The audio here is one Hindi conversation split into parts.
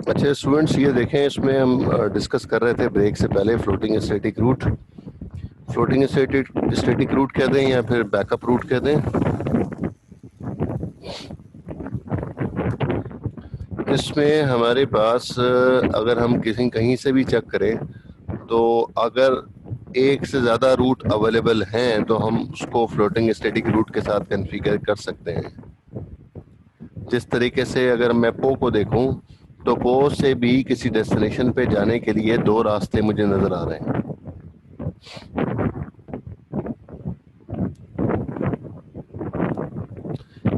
अच्छा स्टूडेंट्स, ये देखें, इसमें हम डिस्कस कर रहे थे ब्रेक से पहले floating static root. Floating static root कह दें या फिर बैकअप रूट कह दें। इसमें हमारे पास अगर हम कहीं से भी चेक करें तो अगर एक से ज़्यादा रूट अवेलेबल हैं तो हम उसको फ्लोटिंग स्टैटिक रूट के साथ कॉन्फ़िगर कर सकते हैं। जिस तरीके से अगर मैं पो को देखूं तो पो से भी किसी डेस्टिनेशन पे जाने के लिए दो रास्ते मुझे नज़र आ रहे हैं।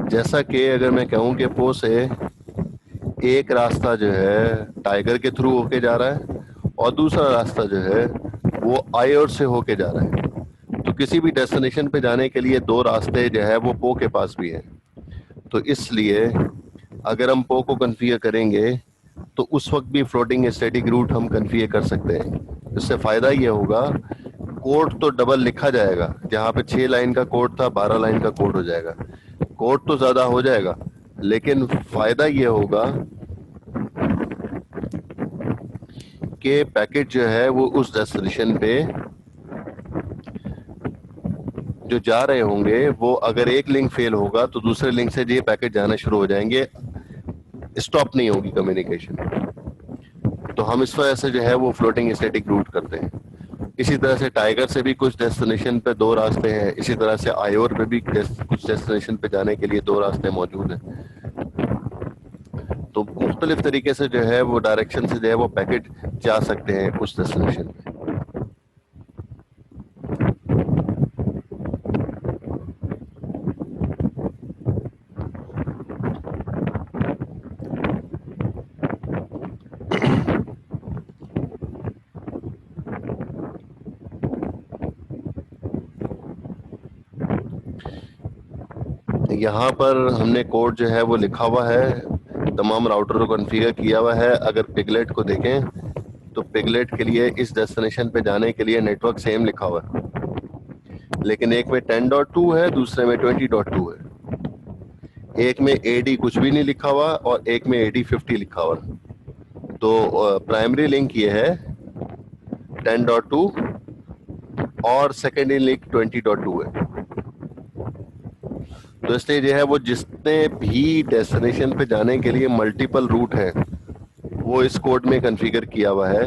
जैसा कि अगर मैं कहूं कि पो से एक रास्ता जो है टाइगर के थ्रू होके जा रहा है और दूसरा रास्ता जो है वो आयोर से होके जा रहा है, तो किसी भी डेस्टिनेशन पे जाने के लिए दो रास्ते जो है वो पो के पास भी है। तो इसलिए अगर हम पो को कन्फिगर करेंगे तो उस वक्त भी फ्लोटिंग स्टैटिक रूट हम कन्फिगर कर सकते हैं। इससे फ़ायदा ये होगा, कोड तो डबल लिखा जाएगा, जहाँ पे 6 लाइन का कोड था 12 लाइन का कोड हो जाएगा। कोड तो ज़्यादा हो जाएगा लेकिन फ़ायदा ये होगा कि पैकेट जो है वो उस डेस्टिनेशन पे जो जा रहे होंगे वो अगर एक लिंक फेल होगा तो दूसरे लिंक से ये पैकेट जाना शुरू हो जाएंगे, स्टॉप नहीं होगी कम्युनिकेशन। तो हम इस वजह से जो है वो फ्लोटिंग स्टैटिक रूट करते हैं। इसी तरह से टाइगर से भी कुछ डेस्टिनेशन पे दो रास्ते हैं, इसी तरह से आयोर पे भी कुछ डेस्टिनेशन पे जाने के लिए दो रास्ते मौजूद हैं। तो मुख्तलिफ तरीके से जो है वो डायरेक्शन से जो है वो पैकेट जा सकते हैं कुछ डेस्टिनेशन पे। यहाँ पर हमने कोड जो है वो लिखा हुआ है, तमाम राउटर को कॉन्फ़िगर किया हुआ है। अगर पिगलेट को देखें तो पिगलेट के लिए इस डेस्टिनेशन पे जाने के लिए नेटवर्क सेम लिखा हुआ है, लेकिन एक में 10.2 है, दूसरे में 20.2 है। एक में AD कुछ भी नहीं लिखा हुआ और एक में AD 50 लिखा हुआ। तो प्राइमरी लिंक ये है 10.2 और सेकेंडरी लिंक 20.2 है। तो इसलिए जो है वो जितने भी डेस्टिनेशन पे जाने के लिए मल्टीपल रूट है वो इस कोड में कॉन्फ़िगर किया हुआ है।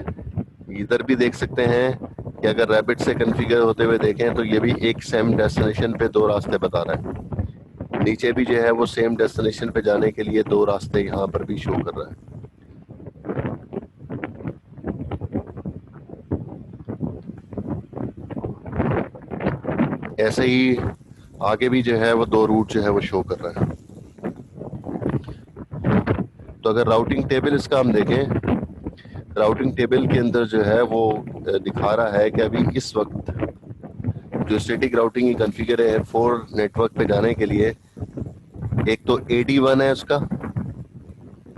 इधर भी देख सकते हैं कि अगर रैबिट से कॉन्फ़िगर होते हुए देखें तो ये भी एक सेम डेस्टिनेशन पे दो रास्ते बता रहा है। नीचे भी जो है वो सेम डेस्टिनेशन पे जाने के लिए दो रास्ते यहाँ पर भी शो कर रहा है। ऐसे ही आगे भी जो है वो दो रूट जो है वो शो कर रहा है। तो अगर राउटिंग टेबल इसका हम देखें, राउटिंग टेबल के अंदर जो है वो दिखा रहा है कि अभी इस वक्त जो स्टैटिक राउटिंग की कॉन्फ़िगर है 4 नेटवर्क पे जाने के लिए, एक तो AD1 है उसका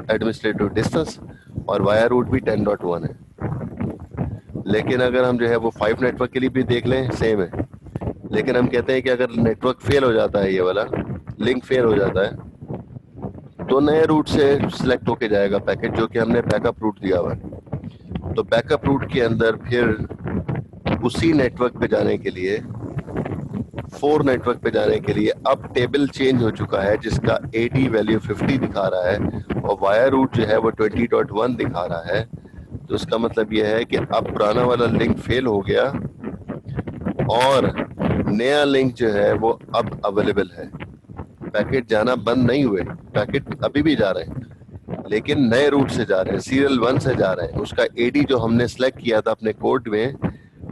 एडमिनिस्ट्रेटिव डिस्टेंस और वाया रूट भी 10.1 है। लेकिन अगर हम जो है वो 5 नेटवर्क के लिए भी देख लें सेम है। लेकिन हम कहते हैं कि अगर नेटवर्क फेल हो जाता है, ये वाला लिंक फेल हो जाता है, तो नए रूट से सिलेक्ट होके जाएगा पैकेट जो कि हमने बैकअप रूट दिया हुआ है। तो बैकअप रूट के अंदर फिर उसी नेटवर्क पे जाने के लिए, 4 नेटवर्क पे जाने के लिए अब टेबल चेंज हो चुका है जिसका एडी वैल्यू 50 दिखा रहा है और वायर रूट जो है वो 20.1 दिखा रहा है। तो इसका मतलब यह है कि अब पुराना वाला लिंक फेल हो गया और नया लिंक जो है वो अब अवेलेबल है। पैकेट जाना बंद नहीं हुए, पैकेट अभी भी जा रहे हैं लेकिन नए रूट से जा रहे हैं, सीरियल 1 से जा रहे हैं। उसका एडी जो हमने सेलेक्ट किया था अपने कोड में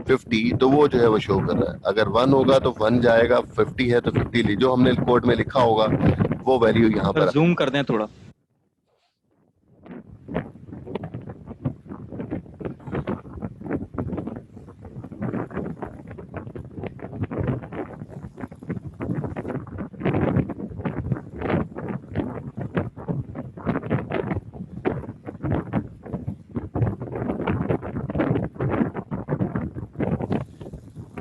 50, तो वो जो है वो शो कर रहा है। अगर 1 होगा तो 1 जाएगा, 50 है तो 50 ली, जो हमने कोड में लिखा होगा वो वैल्यू यहाँ सर पर। जूम कर दें थोड़ा।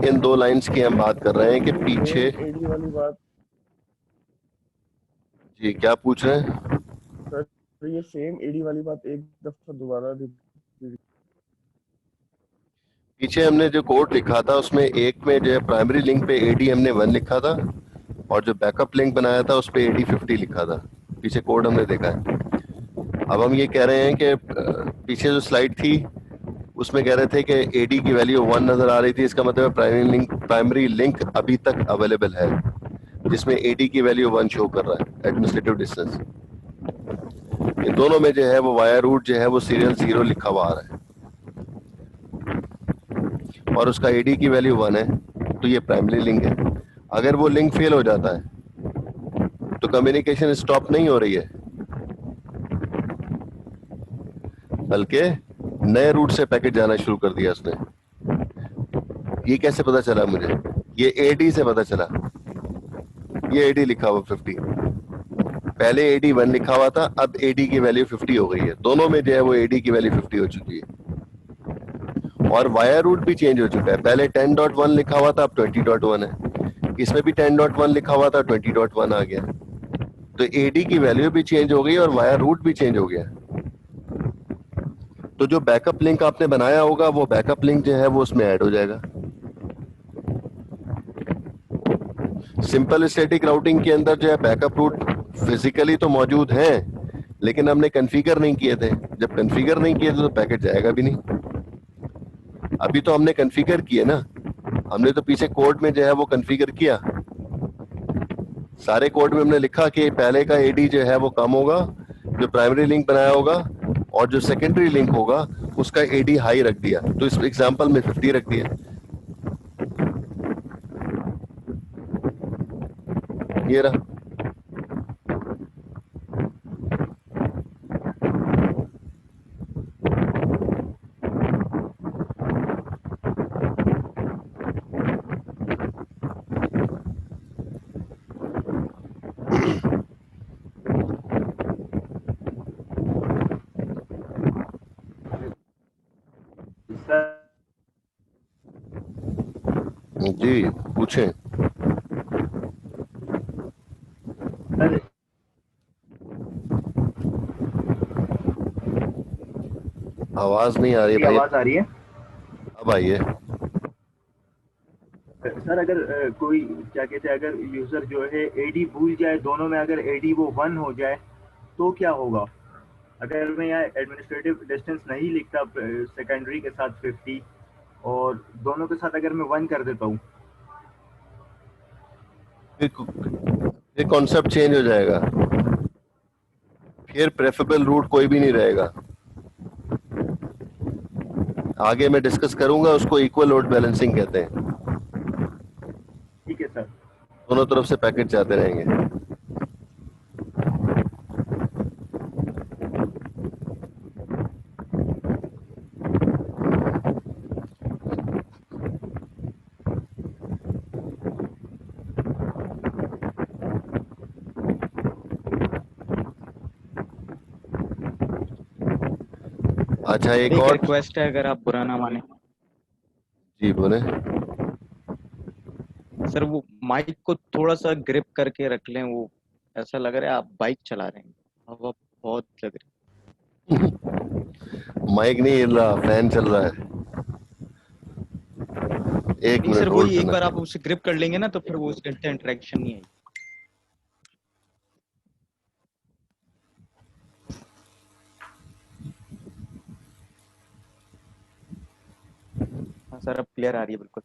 इन 2 लाइंस की हम बात कर रहे हैं कि पीछे। एडी वाली बात जी क्या पूछ रहे हैं? सर, ये सेम एडी वाली बात एक दफा दोबारा पीछे हमने जो कोड लिखा था उसमें एक में जो है प्राइमरी लिंक पे एडी हमने 1 लिखा था और जो बैकअप लिंक बनाया था उस पे एडी 50 लिखा था। पीछे कोड हमने देखा है। अब हम ये कह रहे हैं कि पीछे जो स्लाइड थी उसमें कह रहे थे कि एडी की वैल्यू 1 नजर आ रही थी। इसका मतलब प्राइमरी लिंक अभी तक अवेलेबल है जिसमें एडी की वैल्यू 1 शो कर रहा है, एडमिनिस्ट्रेटिव डिस्टेंस। इन दोनों में जो है वो वायर रूट जो है वो सीरियल 0 लिखा हुआ आ रहा है और उसका एडी की वैल्यू 1 है, तो ये प्राइमरी लिंक है। अगर वो लिंक फेल हो जाता है तो कम्युनिकेशन स्टॉप नहीं हो रही है, बल्कि नए रूट से पैकेट जाना शुरू कर दिया उसने। ये कैसे पता चला मुझे? ये एडी से पता चला। ये एडी लिखा हुआ 50, पहले एडी 1 लिखा हुआ था, अब एडी की वैल्यू 50 हो गई है। दोनों में जो है वो एडी की वैल्यू 50 हो चुकी है और वायर रूट भी चेंज हो चुका है। पहले 10.1 लिखा हुआ था, अब 20.1 है। इसमें भी 10.1 लिखा हुआ था, 20.1 आ गया। तो एडी की वैल्यू भी चेंज हो गई और वायर रूट भी चेंज हो गया। तो जो बैकअप लिंक आपने बनाया होगा वो बैकअप लिंक जो है वो उसमें ऐड हो जाएगा। सिंपल स्टैटिक राउटिंग के अंदर जो है बैकअप रूट फिजिकली तो मौजूद हैं लेकिन हमने कॉन्फ़िगर नहीं किए थे। जब कॉन्फ़िगर नहीं किए थे तो पैकेट जाएगा भी नहीं। अभी तो हमने कॉन्फ़िगर किए ना, हमने तो पीछे कोड में जो है वो कॉन्फ़िगर किया। सारे कोड में हमने लिखा कि पहले का एडी जो है वो कम होगा जो प्राइमरी लिंक बनाया होगा और जो सेकेंडरी लिंक होगा उसका एडी हाई रख दिया। तो इस एग्जांपल में 50 रख दिया। ये रहा। जी पूछें। आवाज नहीं आ रही भाई। आवाज आ रही है? अब आइए। सर अगर कोई क्या कहते हैं, अगर यूजर जो है एडी भूल जाए, दोनों में अगर एडी वो 1 हो जाए तो क्या होगा? अगर मैं यहाँ एडमिनिस्ट्रेटिव डिस्टेंस नहीं लिखता सेकेंडरी के साथ 50 और दोनों के साथ अगर मैं 1 कर देता हूँ, ये कॉन्सेप्ट चेंज हो जाएगा। फिर प्रेफरेबल रूट कोई भी नहीं रहेगा। आगे मैं डिस्कस करूंगा, उसको इक्वल लोड बैलेंसिंग कहते हैं। ठीक है सर। दोनों तरफ से पैकेट जाते रहेंगे। अच्छा एक और रिक्वेस्ट है, अगर आप बुरा ना माने। जी बोले। सर वो माइक को थोड़ा सा ग्रिप करके रख लें, वो ऐसा लग रहा है आप बाइक चला रहे हैं, हवा बहुत लग रही माइक नहीं हिल रहा, फैन चल रहा है। है। एक नहीं मिनट सर, होल्ड वही एक करना। बार आप उसे ग्रिप कर लेंगे ना तो फिर वो उसका इंटरेक्शन नहीं आएगी। हाँ सर, अब क्लियर आ रही है बिल्कुल।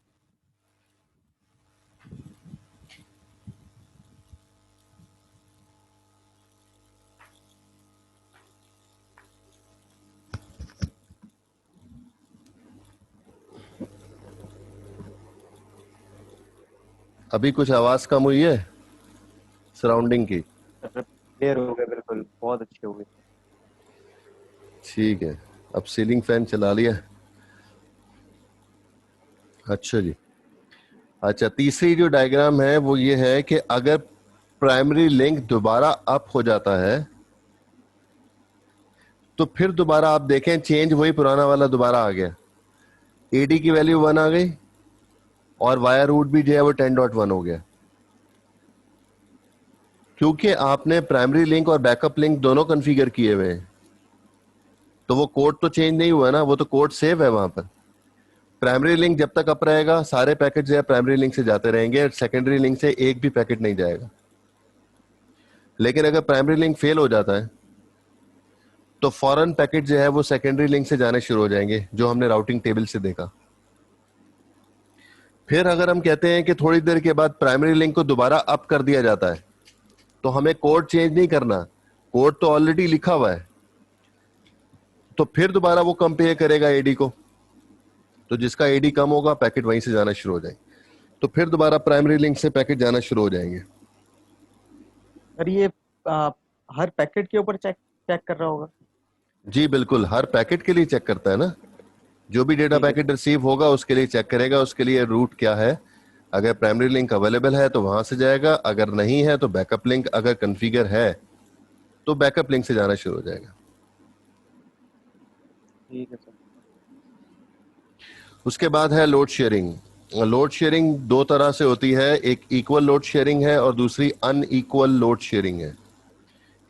अभी कुछ आवाज कम हुई है सराउंडिंग की? सर क्लियर हो गए, बिल्कुल बहुत अच्छे हो गए। ठीक है, अब सीलिंग फैन चला लिया। अच्छा जी। अच्छा, तीसरी जो डायग्राम है वो ये है कि अगर प्राइमरी लिंक दोबारा अप हो जाता है तो फिर दोबारा आप देखें चेंज वही पुराना वाला दोबारा आ गया। एडी की वैल्यू 1 आ गई और वायर रूट भी जो है वो 10.1 हो गया, क्योंकि आपने प्राइमरी लिंक और बैकअप लिंक दोनों कॉन्फ़िगर किए हुए हैं। तो वो कोड तो चेंज नहीं हुआ ना, वो तो कोड सेव है वहां पर। प्राइमरी लिंक जब तक अप रहेगा सारे पैकेट जो है प्राइमरी लिंक से जाते रहेंगे, सेकेंडरी लिंक से एक भी पैकेट नहीं जाएगा। लेकिन अगर प्राइमरी लिंक फेल हो जाता है तो फॉरन पैकेट जो है वो सेकेंडरी लिंक से जाने शुरू हो जाएंगे, जो हमने राउटिंग टेबल से देखा। फिर अगर हम कहते हैं कि थोड़ी देर के बाद प्राइमरी लिंक को दोबारा अप कर दिया जाता है तो हमें कोड चेंज नहीं करना, कोड तो ऑलरेडी लिखा हुआ है। तो फिर दोबारा वो कंपेयर करेगा एडी को, तो जिसका एडी कम होगा पैकेट वहीं से जाना शुरू हो जाएंगे। तो फिर दोबारा प्राइमरी लिंक से पैकेट जाना शुरू हो जाएंगे। सर ये हर पैकेट के ऊपर चेक चेक कर रहा होगा? जी बिल्कुल, हर पैकेट के लिए चेक करता है ना। जो भी डेटा ठीक है। पैकेट रिसीव होगा उसके लिए चेक करेगा, उसके लिए रूट क्या है। अगर प्राइमरी लिंक अवेलेबल है तो वहां से जाएगा, अगर नहीं है तो बैकअप लिंक अगर कॉन्फ़िगर है तो बैकअप लिंक से जाना शुरू हो जाएगा। ठीक है सर। उसके बाद है लोड शेयरिंग। लोड शेयरिंग दो तरह से होती है, एक इक्वल लोड शेयरिंग है और दूसरी अनइक्वल लोड शेयरिंग है।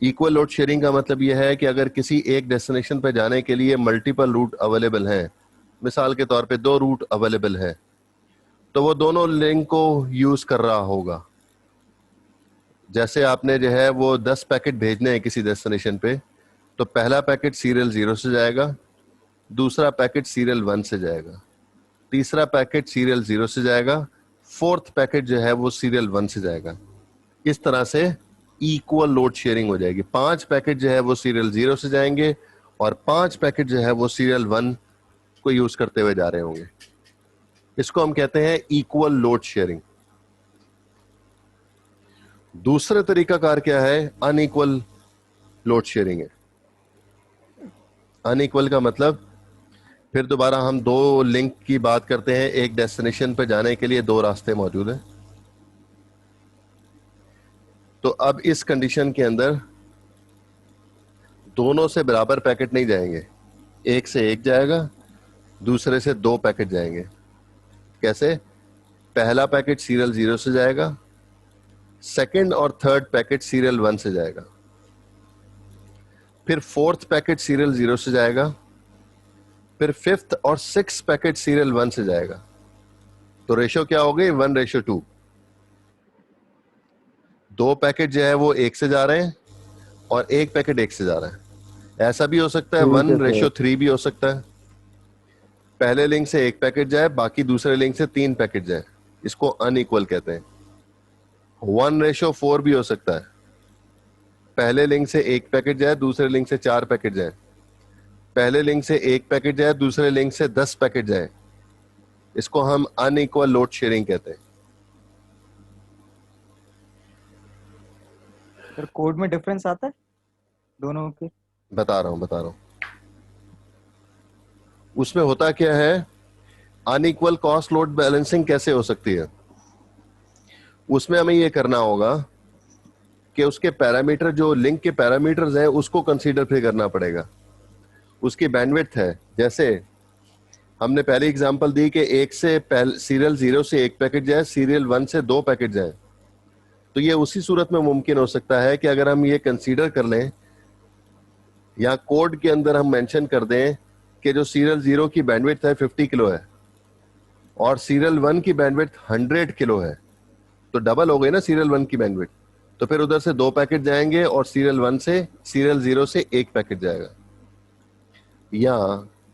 इक्वल लोड शेयरिंग का मतलब यह है कि अगर किसी एक डेस्टिनेशन पर जाने के लिए मल्टीपल रूट अवेलेबल हैं, मिसाल के तौर पे 2 रूट अवेलेबल है, तो वो दोनों लिंक को यूज कर रहा होगा। जैसे आपने जो है वो 10 पैकेट भेजने हैं किसी डेस्टिनेशन पे, तो पहला पैकेट सीरियल 0 से जाएगा, दूसरा पैकेट सीरियल 1 से जाएगा, तीसरा पैकेट सीरियल 0 से जाएगा, फोर्थ पैकेट जो है वो सीरियल 1 से जाएगा। इस तरह से इक्वल लोड शेयरिंग हो जाएगी। 5 पैकेट जो है वो सीरियल 0 से जाएंगे और 5 पैकेट जो है वो सीरियल 1 को यूज करते हुए जा रहे होंगे। इसको हम कहते हैं इक्वल लोड शेयरिंग। दूसरा तरीकाकार क्या है? अनइक्वल लोड शेयरिंग है। अनइक्वल का मतलब, फिर दोबारा हम 2 लिंक की बात करते हैं। एक डेस्टिनेशन पे जाने के लिए 2 रास्ते मौजूद हैं। तो अब इस कंडीशन के अंदर दोनों से बराबर पैकेट नहीं जाएंगे, एक से एक जाएगा, दूसरे से 2 पैकेट जाएंगे। कैसे? पहला पैकेट सीरियल 0 से जाएगा, सेकंड और थर्ड पैकेट सीरियल 1 से जाएगा, फिर फोर्थ पैकेट सीरियल 0 से जाएगा, फिर फिफ्थ और सिक्स पैकेट सीरियल 1 से जाएगा। तो रेशो क्या हो गई? 1:2। 2 पैकेट जो है वो 1 से जा रहे हैं और 1 पैकेट 1 से जा रहा है। ऐसा भी हो सकता है, ठीक है 1:3 भी हो सकता है। पहले लिंक से 1 पैकेट जाए, बाकी दूसरे लिंक से 3 पैकेट जाए, इसको अनइक्वल कहते हैं। 1:4 भी हो सकता है, पहले लिंक से 1 पैकेट जाए, दूसरे लिंक से 4 पैकेट जाए, पहले लिंक से 1 पैकेट जाए, दूसरे लिंक से 10 पैकेट जाए। इसको हम अनइक्वल लोड शेयरिंग कहते हैं। सर कोड में डिफरेंस आता है दोनों के? बता रहा हूं। उसमें होता क्या है, अनइक्वल कॉस्ट लोड बैलेंसिंग कैसे हो सकती है? उसमें हमें यह करना होगा कि उसके पैरामीटर, जो लिंक के पैरामीटर्स हैं, उसको कंसीडर फिर करना पड़ेगा। उसकी बैंडविड्थ है, जैसे हमने पहली एग्जांपल दी कि एक से पहले सीरियल 0 से 1 पैकेट जाए, सीरियल 1 से 2 पैकेट जाए। तो ये उसी सूरत में मुमकिन हो सकता है कि अगर हम ये कंसीडर कर लें या कोड के अंदर हम मेंशन कर दें कि जो सीरियल 0 की बैंडविड्थ है 50 किलो है और सीरियल 1 की बैंडविड्थ 100 किलो है, तो डबल हो गई ना सीरियल 1 की बैंडविड्थ। तो फिर उधर से 2 पैकेट जाएंगे और सीरियल 1 से सीरियल 0 से 1 पैकेट जाएगा। या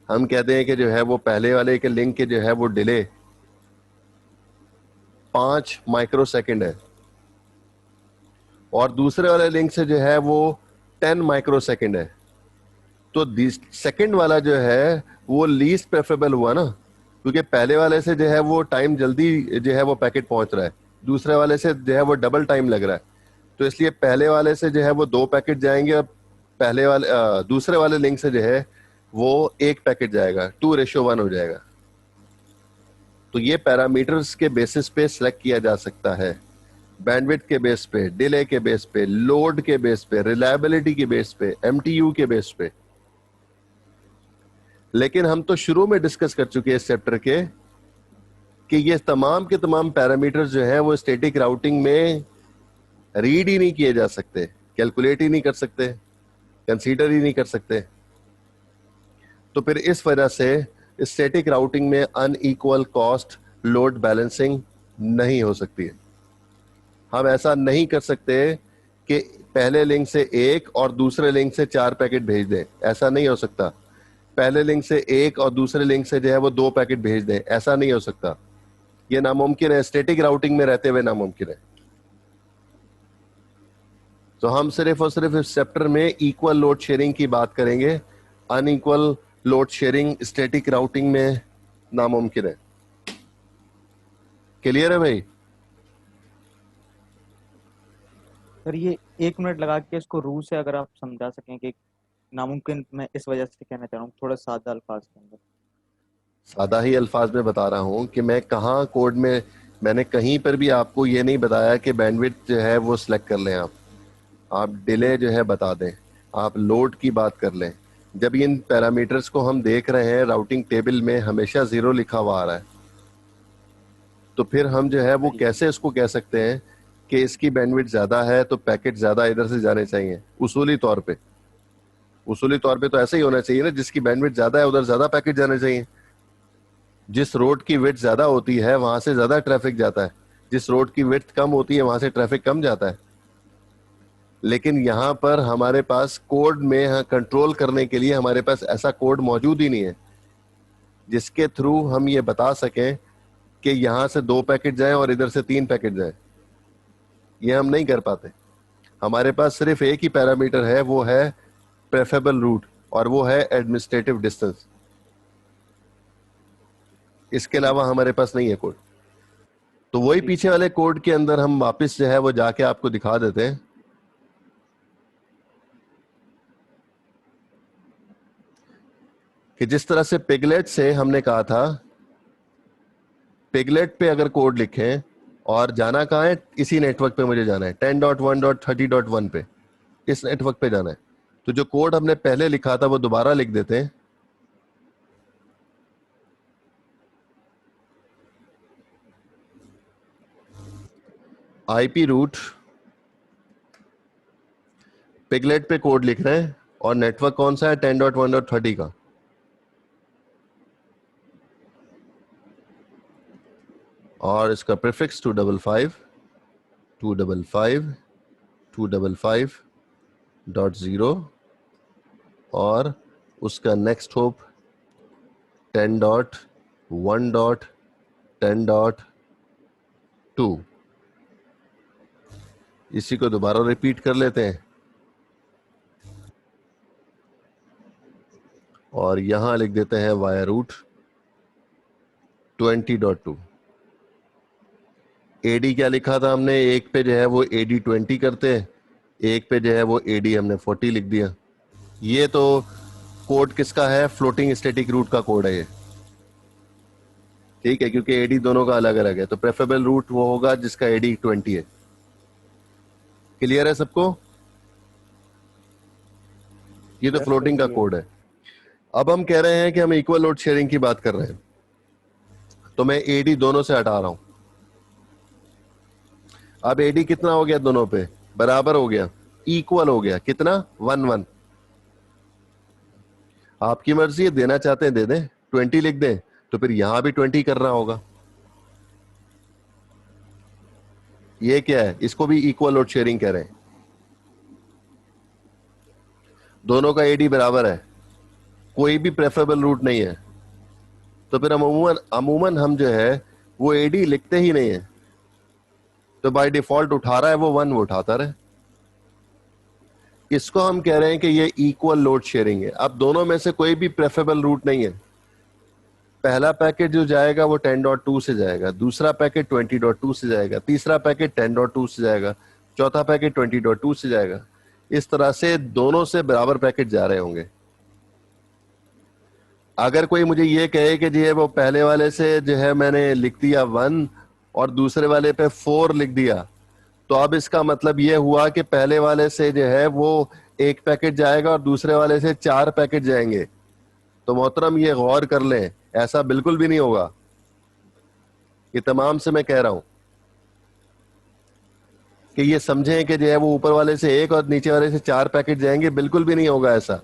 हम कहते हैं कि जो है वो पहले वाले के लिंक के जो है वो डिले 5 माइक्रोसेकंड है और दूसरे वाले लिंक से जो है वो 10 माइक्रोसेकंड है। तो सेकंड वाला जो है वो लीस्ट प्रेफरेबल हुआ ना, क्योंकि पहले वाले से जो है वो टाइम जल्दी जो है वो पैकेट पहुंच रहा है, दूसरे वाले से जो है वो डबल टाइम लग रहा है। तो इसलिए पहले वाले से जो है वो 2 पैकेट जाएंगे और पहले वाले दूसरे वाले लिंक से जो है वो 1 पैकेट जाएगा, 2:1 हो जाएगा। तो ये पैरामीटर्स के बेसिस पे सिलेक्ट किया जा सकता है, बैंडविड्थ के बेस पे, डिले के बेस पे, लोड के बेस पे, रिलायबिलिटी के बेस पे, एमटीयू के बेस पे। लेकिन हम तो शुरू में डिस्कस कर चुके हैं इस चैप्टर के कि ये तमाम के तमाम पैरामीटर्स जो है वो स्टैटिक राउटिंग में रीड ही नहीं किए जा सकते, कैलकुलेट ही नहीं कर सकते, कंसीडर ही नहीं कर सकते। तो फिर इस वजह से स्टैटिक राउटिंग में अनइक्वल कॉस्ट लोड बैलेंसिंग नहीं हो सकती है। हम ऐसा नहीं कर सकते कि पहले लिंक से 1 और दूसरे लिंक से 4 पैकेट भेज दें, ऐसा नहीं हो सकता। पहले लिंक से 1 और दूसरे लिंक से जो है वो 2 पैकेट भेज दें, ऐसा नहीं हो सकता। ये नामुमकिन है, स्टैटिक राउटिंग में रहते हुए नामुमकिन है। तो हम सिर्फ और सिर्फ इस चैप्टर में इक्वल लोड शेयरिंग की बात करेंगे, unequal load sharing static routing में नामुमकिन है। क्लियर है भाई? सर ये 1 मिनट लगा के इसको रूल से अगर आप समझा सकें कि नामुमकिन, मैं इस वजह से कहना चाह रहा हूँ थोड़ा सादा अल्फाज के अंदर। सादा ही अल्फाज में बता रहा हूं कि मैं कहाँ कोड में, मैंने कहीं पर भी आपको ये नहीं बताया कि बैंडविड्थ जो है वो सिलेक्ट कर लें आप डिले जो है बता दें, आप लोड की बात कर लें। जब इन पैरामीटर्स को हम देख रहे हैं राउटिंग टेबल में हमेशा 0 लिखा हुआ आ रहा है, तो फिर हम जो है वो कैसे इसको कह सकते हैं कि इसकी बैंडविड्थ ज्यादा है तो पैकेट ज्यादा इधर से जाने चाहिए? उसूली तौर पे तो ऐसा ही होना चाहिए ना, जिसकी बैंडविड्थ ज्यादा है उधर ज्यादा पैकेट जाने चाहिए। जिस रोड की विड्थ ज्यादा होती है वहां से ज्यादा ट्रैफिक जाता है, जिस रोड की विड्थ कम होती है वहां से ट्रैफिक कम जाता है। लेकिन यहाँ पर हमारे पास कोड में कंट्रोल करने के लिए हमारे पास ऐसा कोड मौजूद ही नहीं है जिसके थ्रू हम ये बता सकें कि यहाँ से 2 पैकेट जाएं और इधर से 3 पैकेट जाएं। ये हम नहीं कर पाते। हमारे पास सिर्फ एक ही पैरामीटर है, वो है प्रेफरेबल रूट और वो है एडमिनिस्ट्रेटिव डिस्टेंस। इसके अलावा हमारे पास नहीं है कोड। तो वही पीछे वाले कोड के अंदर हम वापस जो है वो जाके आपको दिखा देते हैं। कि जिस तरह से पिगलेट से हमने कहा था, पिगलेट पे अगर कोड लिखें और जाना कहाँ है, इसी नेटवर्क पे मुझे जाना है 10.1.30.1 पे, इस नेटवर्क पे जाना है। तो जो कोड हमने पहले लिखा था वो दोबारा लिख देते हैं। आईपी रूट पिगलेट पे कोड लिख रहे हैं और नेटवर्क कौन सा है, 10.1.30 का। और इसका प्रीफिक्स 255.255.0 और उसका नेक्स्ट होप 10.1.10.2। इसी को दोबारा रिपीट कर लेते हैं और यहां लिख देते हैं वाया रूट 20.2। एडी क्या लिखा था हमने, एक पे जो है वो एडी 20 करते हैं, एक पे जो है वो एडी हमने 40 लिख दिया। ये तो कोड किसका है, फ्लोटिंग स्टैटिक रूट का कोड है ये, ठीक है, क्योंकि एडी दोनों का अलग अलग है। तो प्रेफरेबल रूट वो होगा जिसका एडी 20 है। क्लियर है सबको? ये तो फ्लोटिंग का कोड है। अब हम कह रहे हैं कि हम इक्वल लोड शेयरिंग की बात कर रहे हैं, तो मैं एडी दोनों से हटा रहा हूं। अब एडी कितना हो गया, दोनों पे बराबर हो गया, इक्वल हो गया, कितना 1:1। आपकी मर्जी है, देना चाहते हैं दे दें, 20 लिख दें, तो फिर यहां भी 20 करना होगा। ये क्या है, इसको भी इक्वल लोड शेयरिंग कह रहे हैं। दोनों का एडी बराबर है, कोई भी प्रेफरेबल रूट नहीं है, तो फिर अमूमन अमूमन हम जो है वो एडी लिखते ही नहीं है। तो बाय डिफॉल्ट उठा रहा है वो 1, वो उठाता रहे। इसको हम कह रहे हैं कि ये इक्वल लोड शेयरिंग है। अब दोनों में से कोई भी प्रेफरेबल रूट नहीं है। पहला पैकेट जो जाएगा वो 10.2 से जाएगा, दूसरा पैकेट 20.2 से जाएगा, तीसरा पैकेट 10.2 से जाएगा, चौथा पैकेट 20.2 से जाएगा। इस तरह से दोनों से बराबर पैकेट जा रहे होंगे। अगर कोई मुझे ये कहे कि जी वो पहले वाले से जो है मैंने लिख दिया 1 और दूसरे वाले पे 4 लिख दिया, तो अब इसका मतलब ये हुआ कि पहले वाले से जो है वो एक पैकेट जाएगा और दूसरे वाले से 4 पैकेट जाएंगे। तो मोहतरम ये गौर कर लें, ऐसा बिल्कुल भी नहीं होगा। ये तमाम से मैं कह रहा हूं कि ये समझें कि जो है वो ऊपर वाले से एक और नीचे वाले से 4 पैकेट जाएंगे, बिल्कुल भी नहीं होगा ऐसा।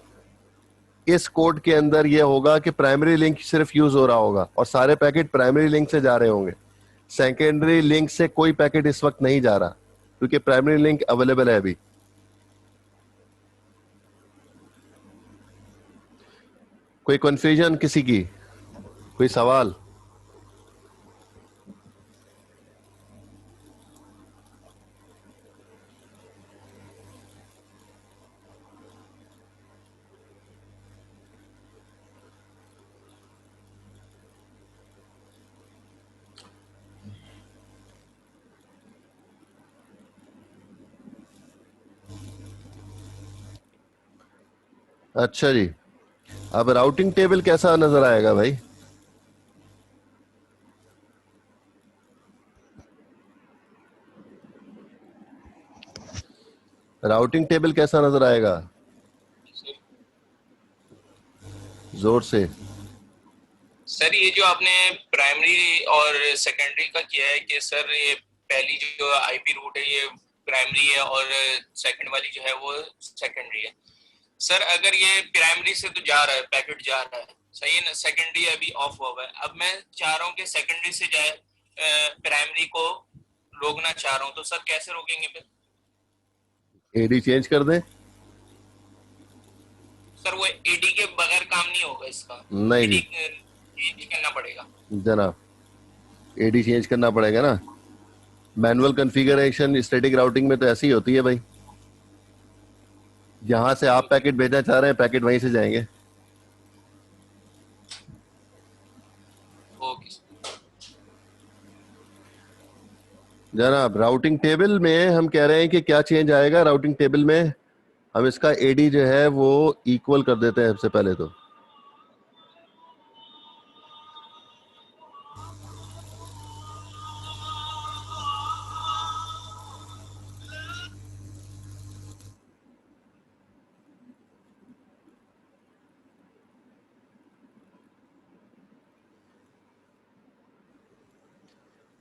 इस कोड के अंदर यह होगा कि प्राइमरी लिंक सिर्फ यूज हो रहा होगा और सारे पैकेट प्राइमरी लिंक से जा रहे होंगे। सेकेंडरी लिंक से कोई पैकेट इस वक्त नहीं जा रहा क्योंकि प्राइमरी लिंक अवेलेबल है अभी। कोई कंफ्यूजन किसी की, कोई सवाल? अच्छा जी, अब राउटिंग टेबल कैसा नजर आएगा भाई? राउटिंग टेबल कैसा नजर आएगा? जोर से। सर ये जो आपने प्राइमरी और सेकेंडरी का किया है कि सर ये पहली जो आईपी रूट है ये प्राइमरी है और सेकंड वाली जो है वो सेकेंडरी है। सर अगर ये प्राइमरी से तो जा रहा है, पैकेट जा रहा है, सही है ना, सेकेंडरी अभी ऑफ हुआ है। अब मैं चाह रहा हूँ कि सेकेंडरी से जाए, प्राइमरी को रोकना चाह रहा हूँ, तो सर कैसे रोकेंगे फिर? एडी चेंज कर दें? सर वो एडी के बगैर काम नहीं होगा इसका, नहीं एडी जी चेंज करना पड़ेगा जनाब, एडी चेंज करना पड़ेगा ना। मैनुअल कॉन्फ़िगरेशन स्टैटिक राउटिंग में तो ऐसी ही होती है भाई, जहां से आप पैकेट भेजना चाह रहे हैं पैकेट वहीं से जाएंगे। ओके जनाब, राउटिंग टेबल में हम कह रहे हैं कि क्या चेंज आएगा। राउटिंग टेबल में हम इसका एडी जो है वो इक्वल कर देते हैं सबसे पहले तो।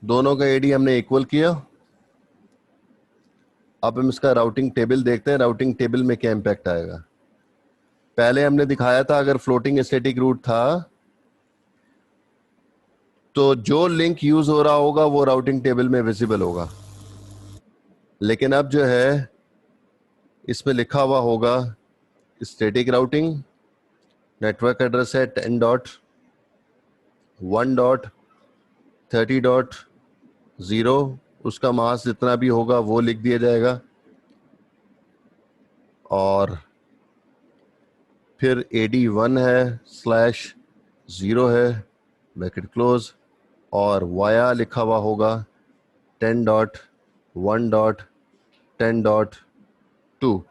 दोनों का एडी हमने इक्वल किया। अब हम इसका राउटिंग टेबल देखते हैं, राउटिंग टेबल में क्या इंपैक्ट आएगा। पहले हमने दिखाया था अगर फ्लोटिंग स्टैटिक रूट था तो जो लिंक यूज हो रहा होगा वो राउटिंग टेबल में विजिबल होगा, लेकिन अब जो है इसमें लिखा हुआ होगा स्टैटिक राउटिंग, नेटवर्क एड्रेस है 10.1.30.0, उसका मास्क जितना भी होगा वो लिख दिया जाएगा और फिर AD1 है /0 है ब्रैकेट क्लोज और वाया लिखा हुआ होगा 10.1.10.2।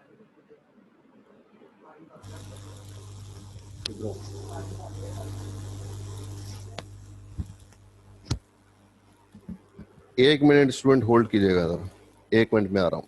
एक मिनट स्टूडेंट होल्ड कीजिएगा जरा, 1 मिनट में आ रहा हूं।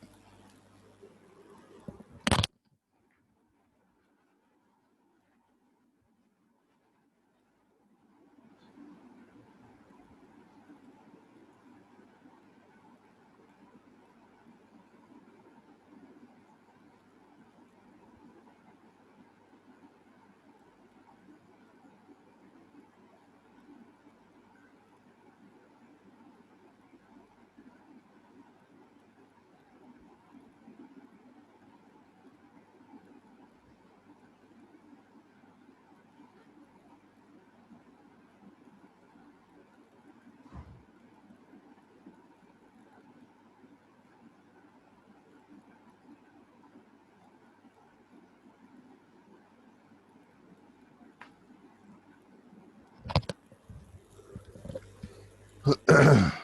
अच्छा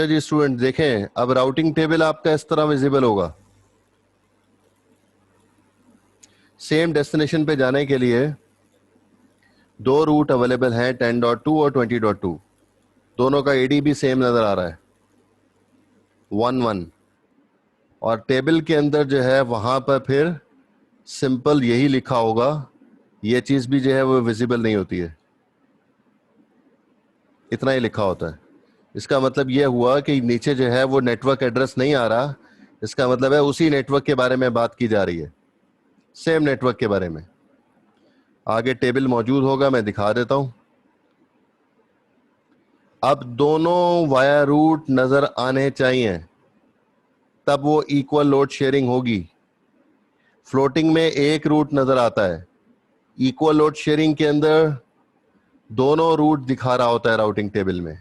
जी स्टूडेंट देखें, अब राउटिंग टेबल आपका इस तरह विजिबल होगा। सेम डेस्टिनेशन पे जाने के लिए दो रूट अवेलेबल हैं 10.2 और 20.2। दोनों का एडी भी सेम नजर आ रहा है 1 1, और टेबल के अंदर जो है वहां पर फिर सिंपल यही लिखा होगा, ये चीज भी जो है वो विजिबल नहीं होती है, इतना ही लिखा होता है। इसका मतलब यह हुआ कि नीचे जो है वो नेटवर्क एड्रेस नहीं आ रहा, इसका मतलब है उसी नेटवर्क के बारे में बात की जा रही है, सेम नेटवर्क के बारे में। आगे टेबल मौजूद होगा, मैं दिखा देता हूं। अब दोनों वाया रूट नजर आने चाहिए, तब वो इक्वल लोड शेयरिंग होगी। फ्लोटिंग में एक रूट नजर आता है, इक्वल लोड शेयरिंग के अंदर दोनों रूट दिखा रहा होता है राउटिंग टेबल में।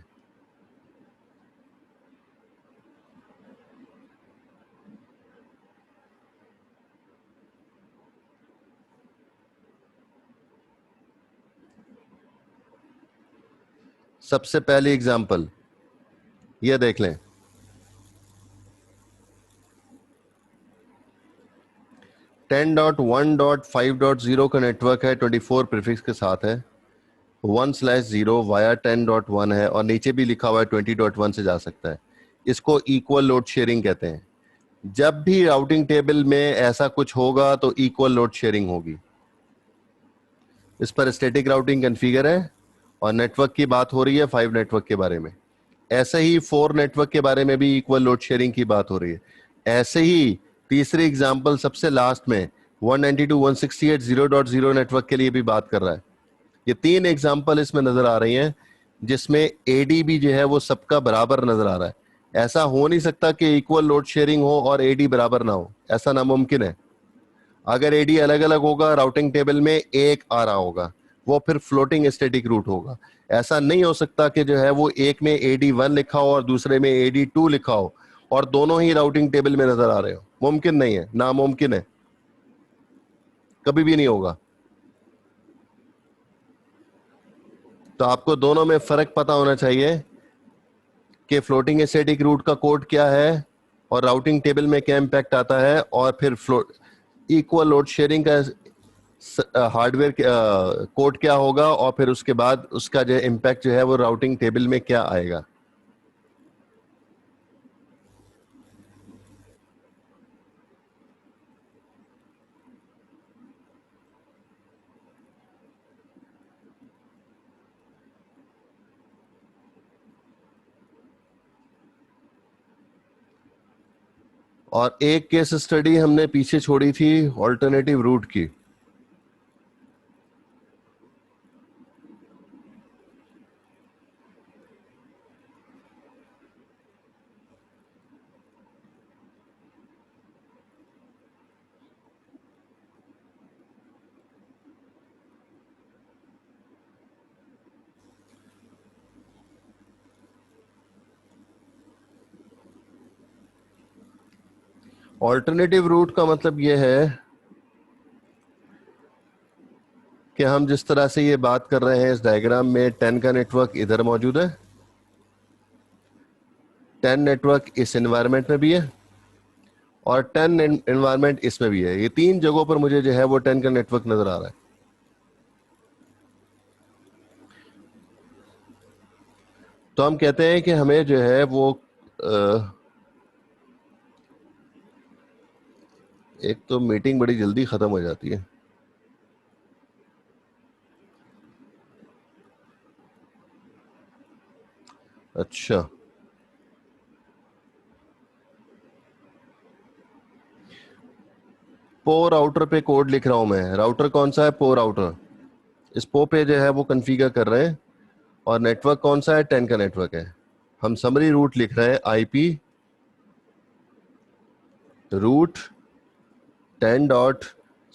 सबसे पहली एग्जांपल ये देख लें, टेन डॉट 1.5.0 का नेटवर्क है, 24 प्रीफिक्स के साथ है, 1/0 वाया 10.1 है, और नीचे भी लिखा हुआ है 20.1 से जा सकता है। इसको इक्वल लोड शेयरिंग कहते हैं। जब भी राउटिंग टेबल में ऐसा कुछ होगा तो इक्वल लोड शेयरिंग होगी। इस पर स्टैटिक राउटिंग कॉन्फ़िगर है और नेटवर्क की बात हो रही है 5 नेटवर्क के बारे में। ऐसे ही 4 नेटवर्क के बारे में भी इक्वल लोड शेयरिंग की बात हो रही है। ऐसे ही तीसरी एग्जांपल सबसे लास्ट में 192.168.0.0 नेटवर्क के लिए भी बात कर रहा है। ये 3 एग्जांपल इसमें नजर आ रही हैं जिसमें एडी भी जो है वो सबका बराबर नजर आ रहा है। ऐसा हो नहीं सकता कि इक्वल लोड शेयरिंग हो और एडी बराबर ना हो, ऐसा नामुमकिन है। अगर एडी अलग अलग होगा, राउटिंग टेबल में एक आ रहा होगा, वो फिर फ्लोटिंग स्टैटिक रूट होगा। ऐसा नहीं हो सकता कि जो है वो एक में AD1 लिखा हो और दूसरे में AD2 लिखा हो और दोनों ही राउटिंग टेबल में नजर आ रहे हो। मुमकिन नहीं है, नामुमकिन है, कभी भी नहीं होगा। तो आपको दोनों में फर्क पता होना चाहिए कि फ्लोटिंग स्टैटिक रूट का कोड क्या है और राउटिंग टेबल में क्या इंपैक्ट आता है, और फिर इक्वल लोड शेयरिंग का हार्डवेयर कोड क्या होगा, और फिर उसके बाद उसका जो इम्पैक्ट जो है वो राउटिंग टेबल में क्या आएगा। और एक केस स्टडी हमने पीछे छोड़ी थी ऑल्टरनेटिव रूट की। ऑल्टरनेटिव रूट का मतलब यह है कि हम जिस तरह से ये बात कर रहे हैं इस डायग्राम में 10 का नेटवर्क इधर मौजूद है, 10 नेटवर्क इस एनवायरनमेंट में भी है और 10 एनवायरनमेंट इसमें भी है। ये 3 जगहों पर मुझे जो है वो 10 का नेटवर्क नजर आ रहा है। तो हम कहते हैं कि हमें जो है वो एक तो मीटिंग बड़ी जल्दी खत्म हो जाती है। अच्छा, पो राउटर पे कोड लिख रहा हूं मैं। राउटर कौन सा है? पो राउटर। इस पो पे जो है वो कॉन्फ़िगर कर रहे हैं। और नेटवर्क कौन सा है? 10 का नेटवर्क है। हम समरी रूट लिख रहे हैं, IP रूट 10.0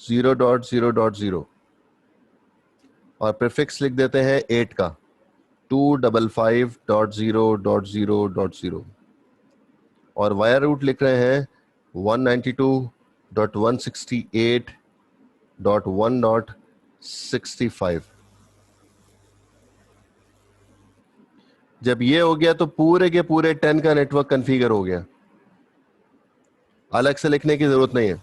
0.0.0 और प्रीफिक्स लिख देते हैं 8 का 255.0.0.0 और वायर रूट लिख रहे हैं 192.168.1.65। जब ये हो गया तो पूरे के पूरे 10 का नेटवर्क कॉन्फ़िगर हो गया, अलग से लिखने की जरूरत नहीं है।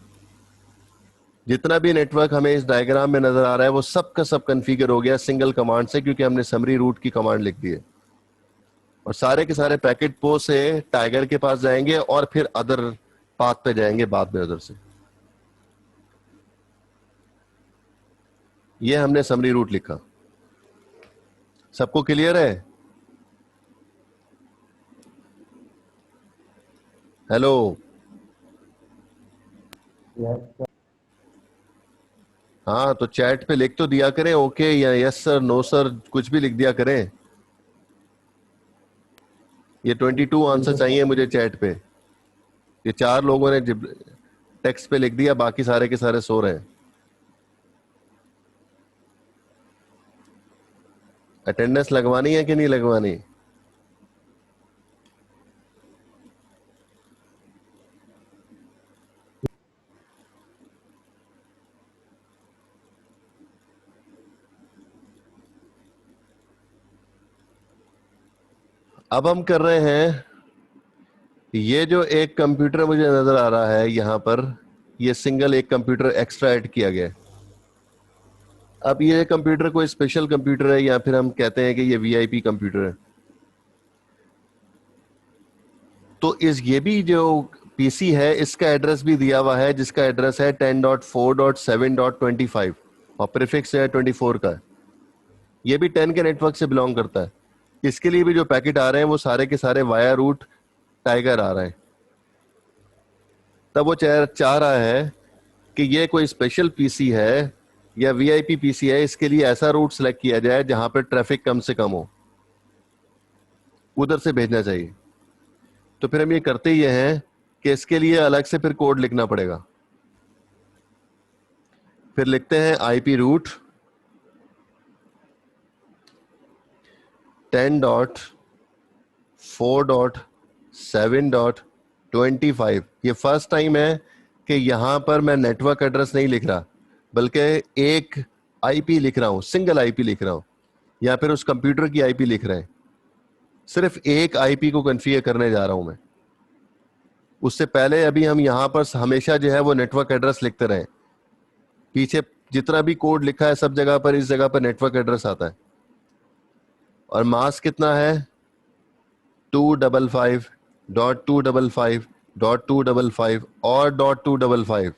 जितना भी नेटवर्क हमें इस डायग्राम में नजर आ रहा है वो सब का सब कॉन्फ़िगर हो गया सिंगल कमांड से, क्योंकि हमने समरी रूट की कमांड लिख दी है। और सारे के सारे पैकेट पोस्ट से टाइगर के पास जाएंगे और फिर अदर पाथ पे जाएंगे बाद में उधर से। ये हमने समरी रूट लिखा। सबको क्लियर है? हेलो? हाँ, तो चैट पे लिख तो दिया करें ओके या यस सर, नो सर, कुछ भी लिख दिया करें। ये 22 आंसर चाहिए मुझे चैट पे। ये 4 लोगों ने टेक्स्ट पे लिख दिया, बाकी सारे के सारे सो रहे हैं। अटेंडेंस लगवानी है कि नहीं लगवानी? अब हम कर रहे हैं, ये जो एक कंप्यूटर मुझे नजर आ रहा है यहां पर, ये सिंगल एक कंप्यूटर एक्स्ट्रा ऐड किया गया है। अब ये कंप्यूटर कोई स्पेशल कंप्यूटर है या फिर हम कहते हैं कि ये वीआईपी कंप्यूटर है। तो ये भी जो पीसी है इसका एड्रेस भी दिया हुआ है, जिसका एड्रेस है 10.4.7.25 और प्रीफिक्स है 24 का। ये भी 10 के नेटवर्क से बिलोंग करता है। इसके लिए भी जो पैकेट आ रहे हैं वो सारे के सारे वाया रूट टाइगर आ रहे हैं। तब वो चाह रहा है कि ये कोई स्पेशल पीसी है या वीआईपी पीसी है, इसके लिए ऐसा रूट सेलेक्ट किया जाए जहां पर ट्रैफिक कम से कम हो, उधर से भेजना चाहिए। तो फिर हम ये करते ही हैं कि इसके लिए अलग से फिर कोड लिखना पड़ेगा। फिर लिखते हैं आईपी रूट 10.4.7.25। ये फर्स्ट टाइम है कि यहां पर मैं नेटवर्क एड्रेस नहीं लिख रहा, बल्कि एक आईपी लिख रहा हूं, सिंगल आईपी लिख रहा हूं, या फिर उस कंप्यूटर की आईपी लिख रहे हैं। सिर्फ एक आईपी को कॉन्फ़िगर करने जा रहा हूं मैं। उससे पहले अभी हम यहां पर हमेशा जो है वो नेटवर्क एड्रेस लिखते रहे। पीछे जितना भी कोड लिखा है सब जगह पर इस जगह पर नेटवर्क एड्रेस आता है। और मास्क कितना है? 255.255.255 और .255।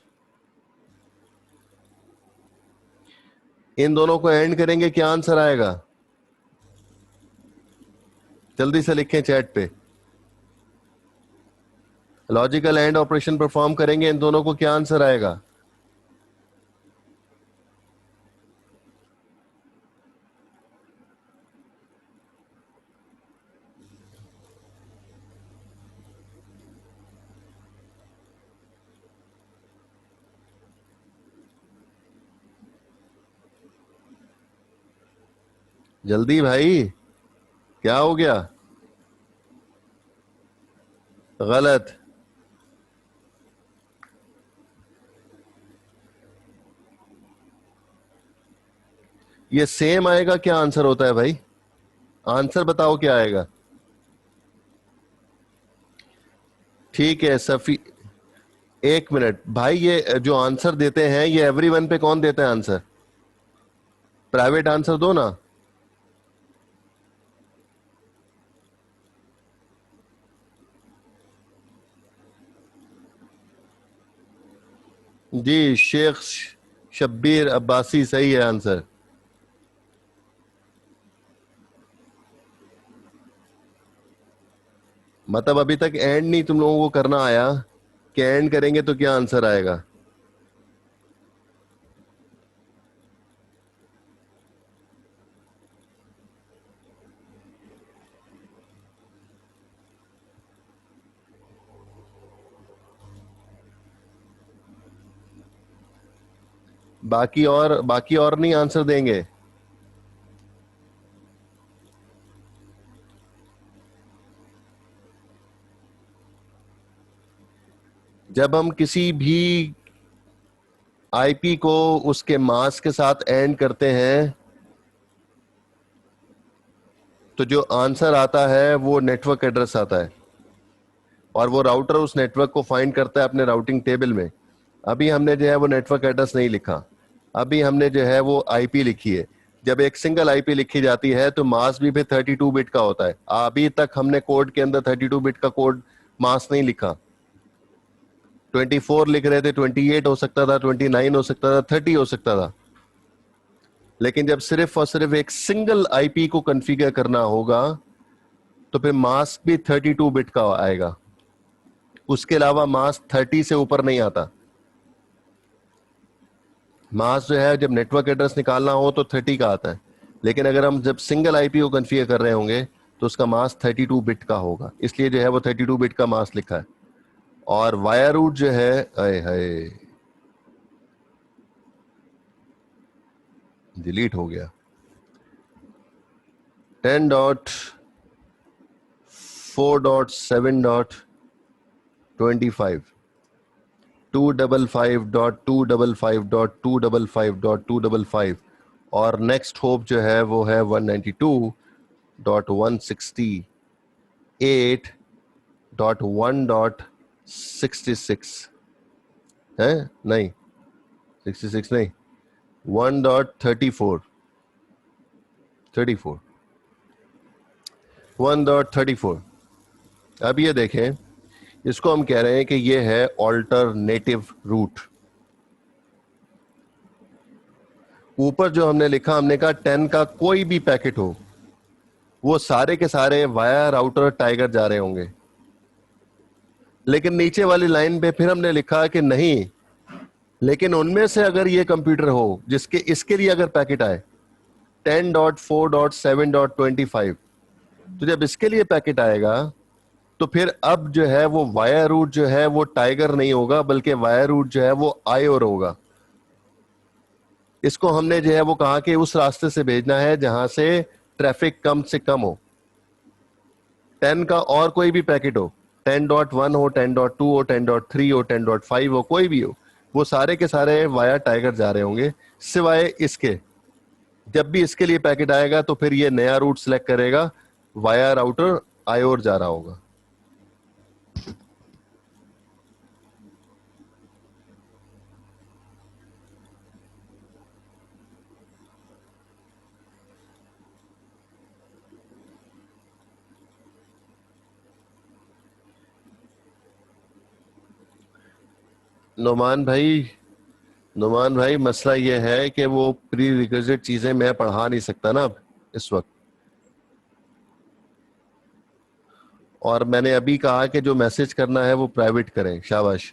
इन दोनों को एंड करेंगे, क्या आंसर आएगा? जल्दी से लिखें चैट पे। लॉजिकल एंड ऑपरेशन परफॉर्म करेंगे, इन दोनों को क्या आंसर आएगा? जल्दी भाई, क्या हो गया? गलत। ये सेम आएगा, क्या आंसर होता है भाई? आंसर बताओ क्या आएगा? ठीक है सफी, एक मिनट भाई, ये जो आंसर देते हैं ये एवरीवन पे कौन देता है आंसर? प्राइवेट आंसर दो ना। जी, शेख शब्बीर अब्बासी सही है आंसर। मतलब अभी तक एंड नहीं तुम लोगों को करना आया कि एंड करेंगे तो क्या आंसर आएगा? बाकी और नहीं आंसर देंगे। जब हम किसी भी आईपी को उसके मास्क के साथ एंड करते हैं तो जो आंसर आता है वो नेटवर्क एड्रेस आता है, और वो राउटर उस नेटवर्क को फाइंड करता है अपने राउटिंग टेबल में। अभी हमने जो है वो नेटवर्क एड्रेस नहीं लिखा, अभी हमने जो है वो आईपी लिखी है। जब एक सिंगल आईपी लिखी जाती है तो मास्क भी फिर 32 बिट का होता है। अभी तक हमने कोड के अंदर 32 बिट का कोड मास्क नहीं लिखा। 24 लिख रहे थे, 28 हो सकता था, 29 हो सकता था, 30 हो सकता था। लेकिन जब सिर्फ और सिर्फ एक सिंगल आईपी को कॉन्फ़िगर करना होगा तो फिर मास्क भी 32 बिट का आएगा। उसके अलावा मास्क 30 से ऊपर नहीं आता। मास्क जो है जब नेटवर्क एड्रेस निकालना हो तो 30 का आता है, लेकिन अगर हम जब सिंगल आईपी को कॉन्फ़िगर कर रहे होंगे तो उसका मास्क 32 बिट का होगा, इसलिए जो है वो 32 बिट का मास्क लिखा है। और वायर रूट जो है, आए हाय डिलीट हो गया, 10.4.7.25 255.255.255.255 और नेक्स्ट होप जो है वो है 192.168.1.66 है, नहीं 66 नहीं, 1.34 1.34। अब ये देखें, इसको हम कह रहे हैं कि ये है ऑल्टरनेटिव रूट। ऊपर जो हमने लिखा, हमने कहा 10 का कोई भी पैकेट हो वो सारे के सारे वाया राउटर टाइगर जा रहे होंगे। लेकिन नीचे वाली लाइन पे फिर हमने लिखा कि नहीं, लेकिन उनमें से अगर ये कंप्यूटर हो जिसके इसके लिए अगर पैकेट आए 10.4.7.25, तो जब इसके लिए पैकेट आएगा तो फिर अब जो है वो वाया रूट जो है वो टाइगर नहीं होगा, बल्कि वाया रूट जो है वो आयोर होगा। इसको हमने जो है वो कहा कि उस रास्ते से भेजना है जहां से ट्रैफिक कम से कम हो। 10 का और कोई भी पैकेट हो, 10.1 हो, 10.2 हो, 10.3 हो, 10.5 हो, कोई भी हो, वो सारे के सारे वाया टाइगर जा रहे होंगे, सिवाय इसके। जब भी इसके लिए पैकेट आएगा तो फिर ये नया रूट सिलेक्ट करेगा, वाया राउटर आयोर जा रहा होगा। नुमान भाई मसला ये है कि वो प्री रिक्विजिट चीजें मैं पढ़ा नहीं सकता ना अब इस वक्त, और मैंने अभी कहा कि जो मैसेज करना है वो प्राइवेट करें। शाबाश।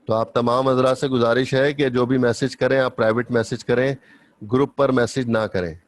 तो आप तमाम हजरात से गुजारिश है कि जो भी मैसेज करें आप प्राइवेट मैसेज करें, ग्रुप पर मैसेज ना करें।